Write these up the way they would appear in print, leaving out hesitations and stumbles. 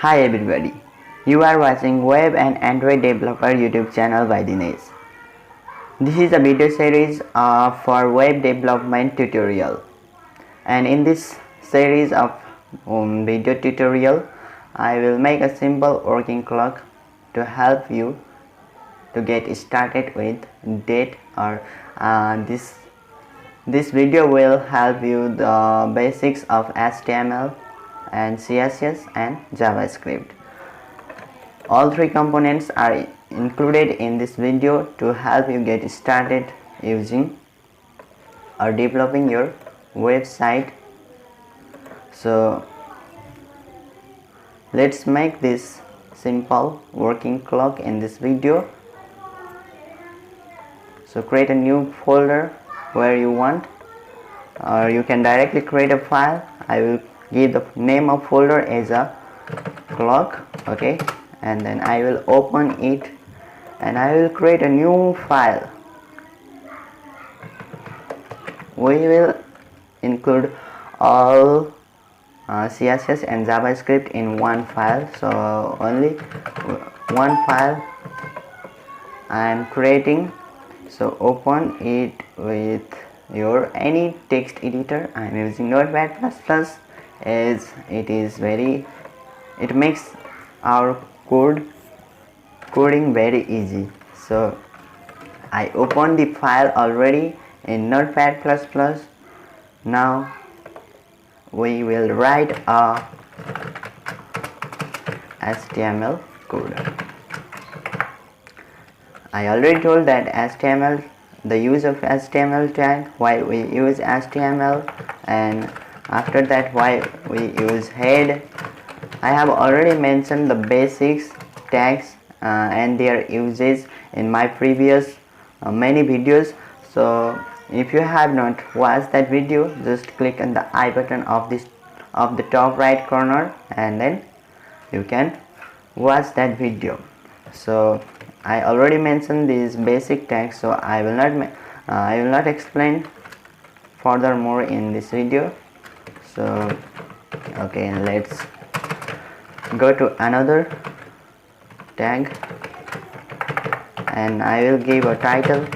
Hi everybody, you are watching Web and Android Developer YouTube channel by Dinesh. This is a video series for web development tutorial, and in this series of video tutorial I will make a simple working clock to help you to get started with date or this video will help you the basics of HTML and CSS and JavaScript. All three components are included in this video to help you get started using or developing your website. So let's make this simple working clock in this video. So create a new folder where you want, or you can directly create a file. I will give the name of folder as a clock, okay, and then I will open it and I will create a new file. We will include all CSS and JavaScript in one file, so only one file I am creating. So open it with your any text editor. I am using Notepad++ as it makes our coding very easy. So I opened the file already in Notepad++. Now we will write a HTML code. I already told that HTML, the use of HTML tag, why we use HTML, and after that why we use head. I have already mentioned the basics tags and their uses in my previous many videos. So if you have not watched that video, just click on the I button of the top right corner and then you can watch that video. So I already mentioned these basic tags, so I will not explain furthermore in this video. So okay, let's go to another tag and I will give a title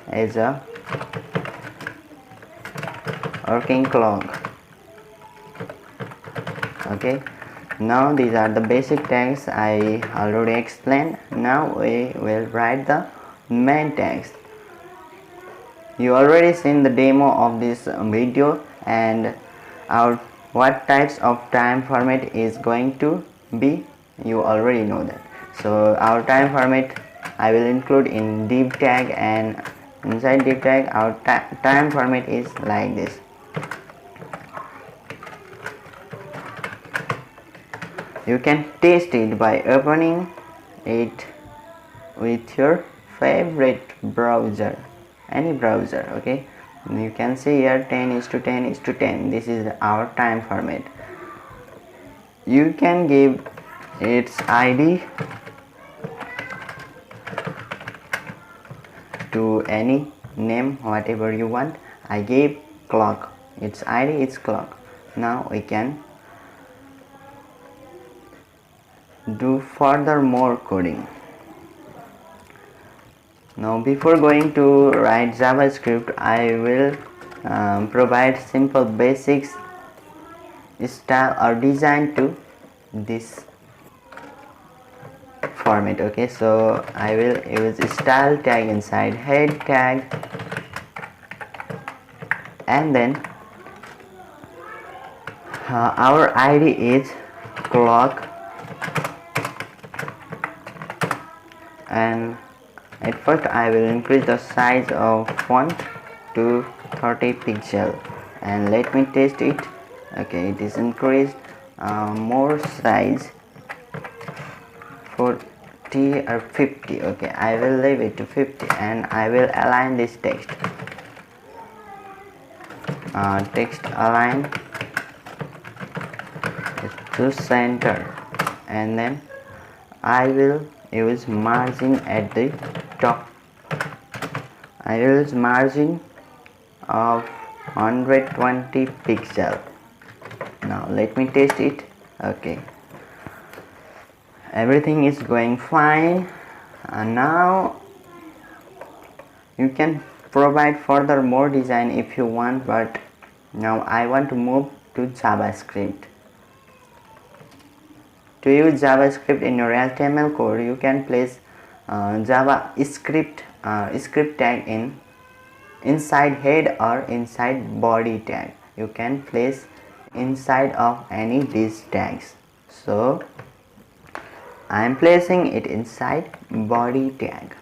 as a working clock. Okay, now these are the basic tags I already explained. Now we will write the main tags. You already seen the demo of this video and what types of time format is going to be, you already know that. So our time format I will include in div tag, and inside div tag our time format is like this. You can test it by opening it with your favorite browser, any browser, okay. You can see here 10:10:10. This is our time format. You can give its ID to any name, whatever you want. I gave clock, its ID is clock. Now we can do further more coding. Now before going to write JavaScript, I will provide simple basics style or design to this format, okay. So I will use style tag inside head tag, and then our ID is clock, and at first I will increase the size of font to 30 pixel and let me test it. Okay, it is increased. More size 40 or 50. Okay, I will leave it to 50 and I will align this text. Text align to center, and then I will use margin at the top. I will use margin of 120 pixel. Now let me test it. Okay, everything is going fine. And now you can provide further more design if you want, but now I want to move to JavaScript. To use JavaScript in your HTML code, you can place JavaScript script tag inside head or inside body tag. You can place inside of any these tags. So I am placing it inside body tag.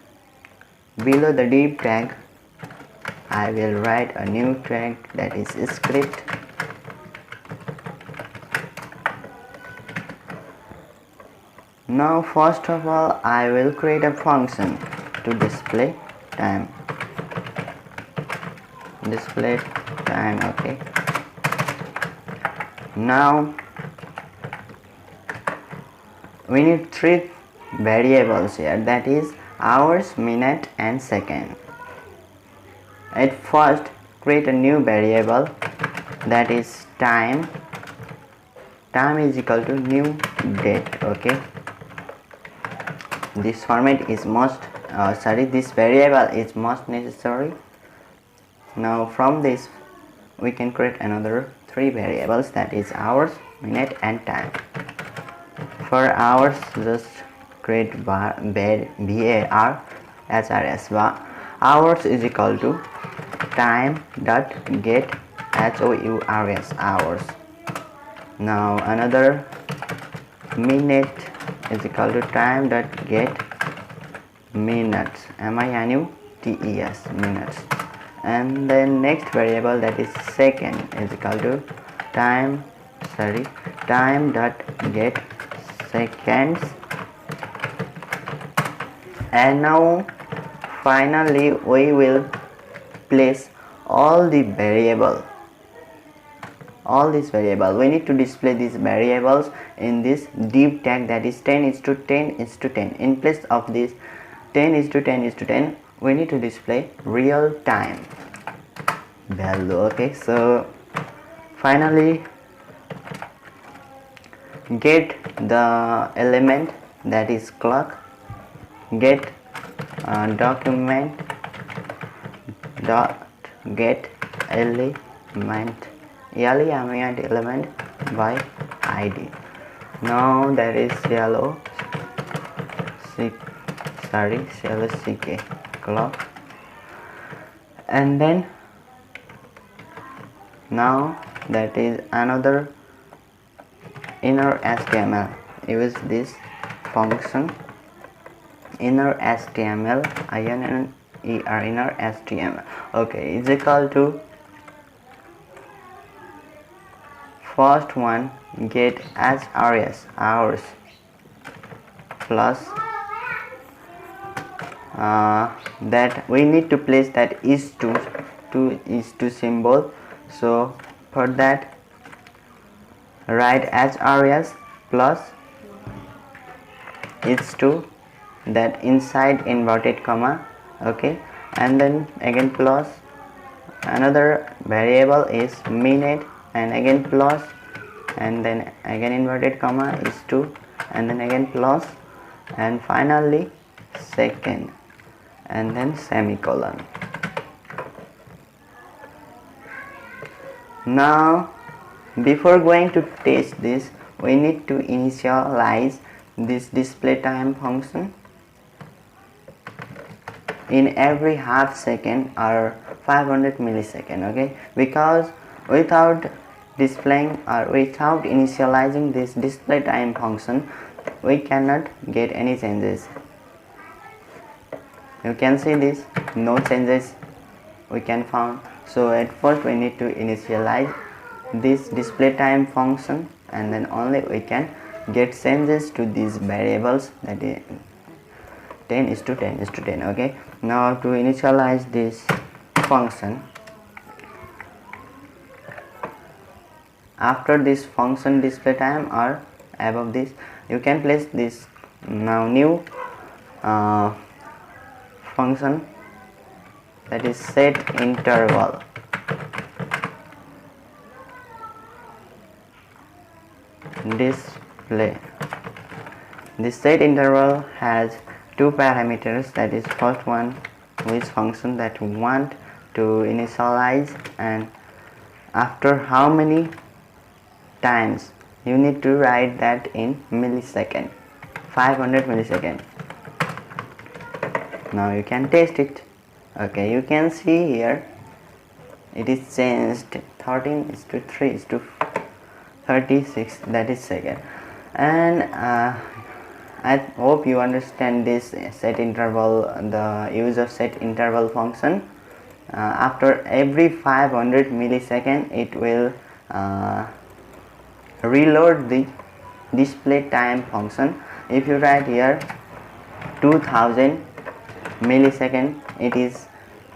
Below the div tag, I will write a new tag, that is script. Now first of all, I will create a function to display time. Okay. Now we need three variables here, that is hours, minute and second. At first, create a new variable, that is time. Time is equal to new date. Okay, this format is this variable is most necessary. Now from this we can create another three variables, that is hours, minute and time. For hours, just create var hours is equal to time dot get hours, hours. Now another minute is equal to time dot get minutes, minutes, minutes. And then next variable, that is second, is equal to time dot get seconds. And now finally we will place all these variables. We need to display these variables in this div tag, that is 10:10:10. In place of this 10:10:10, we need to display real time value. Okay, so finally get the element, that is clock, get document dot get element by id. Now that is yellow ck clock. And then now that is another inner HTML. Use this function inner HTML, inner HTML. Okay, is equal to first one, get hours plus that we need to place that is to symbol. So for that, write hours plus is to, that inside inverted comma. Okay, and then again plus another variable is minute, and again plus, and then again inverted comma is to, and then again plus, and finally second, and then semicolon. Now before going to test this, we need to initialize this display time function in every half second or 500 millisecond. Okay, because without displaying or without initializing this display time function, we cannot get any changes. You can see this, no changes we can found. So at first we need to initialize this display time function, and then only we can get changes to these variables, that is 10:10:10. Okay, now to initialize this function, after this function display time or above this, you can place this now new function, that is set interval. Display This set interval has two parameters, that is first one which function that we want to initialize and after how many times. You need to write that in millisecond, 500 millisecond. Now you can test it. Okay, you can see here it is changed 13:3:36, that is second. And I hope you understand this set interval, the use of set interval function. After every 500 millisecond it will reload the display time function. If you write here 2000 millisecond, it is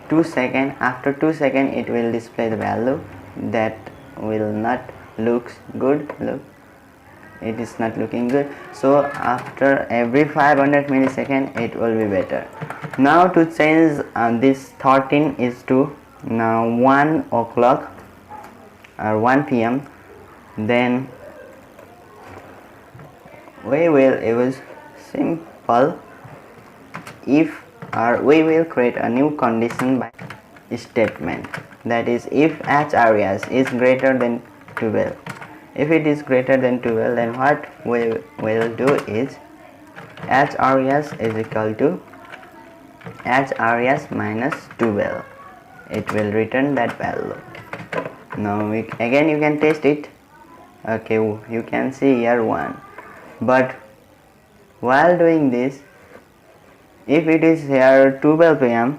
2 seconds. After 2 seconds it will display the value. That will not looks good. Look, it is not looking good. So after every 500 millisecond it will be better. Now to change this 13 is to now 1 o'clock or 1 p.m. then we will use simple if, or we will create a new condition by statement, that is if HRES is greater than 12. If it is greater than 12, then what we will do is HRES is equal to HRES minus 12. It will return that value. Now again you can test it. Okay, you can see here 1. But while doing this, if it is here 12 p.m.,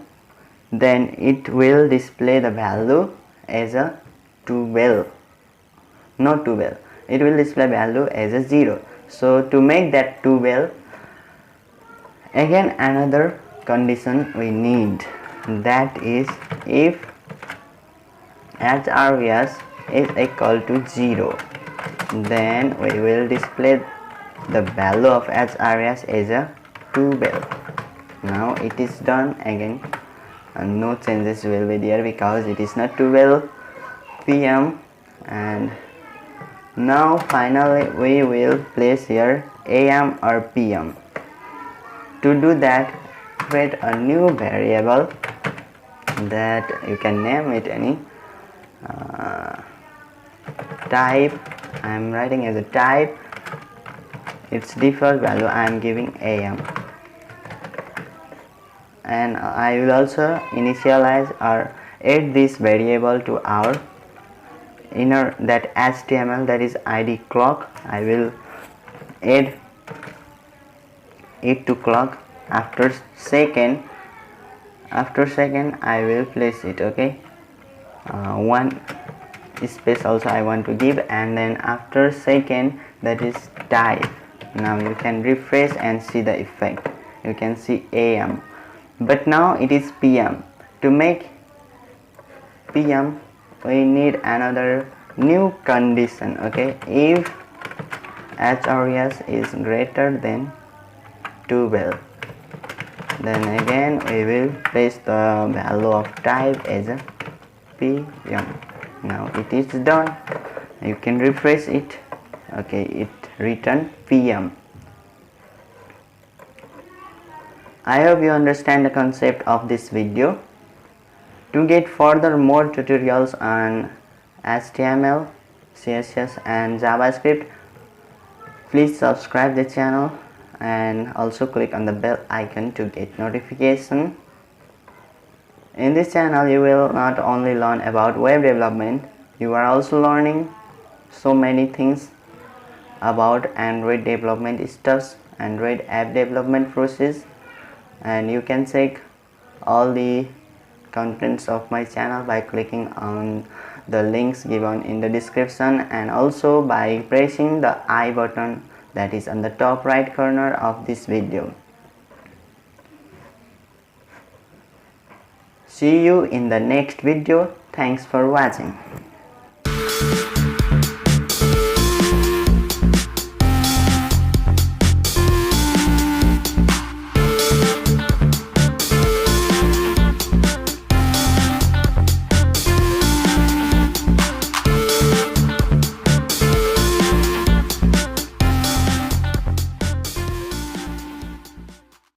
then it will display the value as a 12, not 12. It will display value as a 0. So to make that 12, again another condition we need, that is if HRES is equal to 0, then we will display the value of HRES as a 12. Now it is done again, and no changes will be there because it is not 12 p.m. and now finally we will place here AM or PM. To do that, create a new variable that you can name it any type. I am writing as a type. Its default value I am giving AM, and I will also initialize or add this variable to our inner that HTML, that is ID clock. I will add it to clock. After second I will place it. Okay, one space also I want to give, and then after second, that is type. Now you can refresh and see the effect. You can see AM, but now it is PM. To make PM, we need another new condition. Okay, if HRES is greater than 12, then again we will place the value of type as a PM. Now it is done. You can refresh it. Okay, it returned PM. I hope you understand the concept of this video. To get further more tutorials on HTML, CSS and JavaScript, please subscribe the channel and also click on the bell icon to get notification. In this channel you will not only learn about web development, you are also learning so many things about Android development stuff, Android app development process, and you can check all the contents of my channel by clicking on the links given in the description, and also by pressing the I button that is on the top right corner of this video. See you in the next video. Thanks for watching.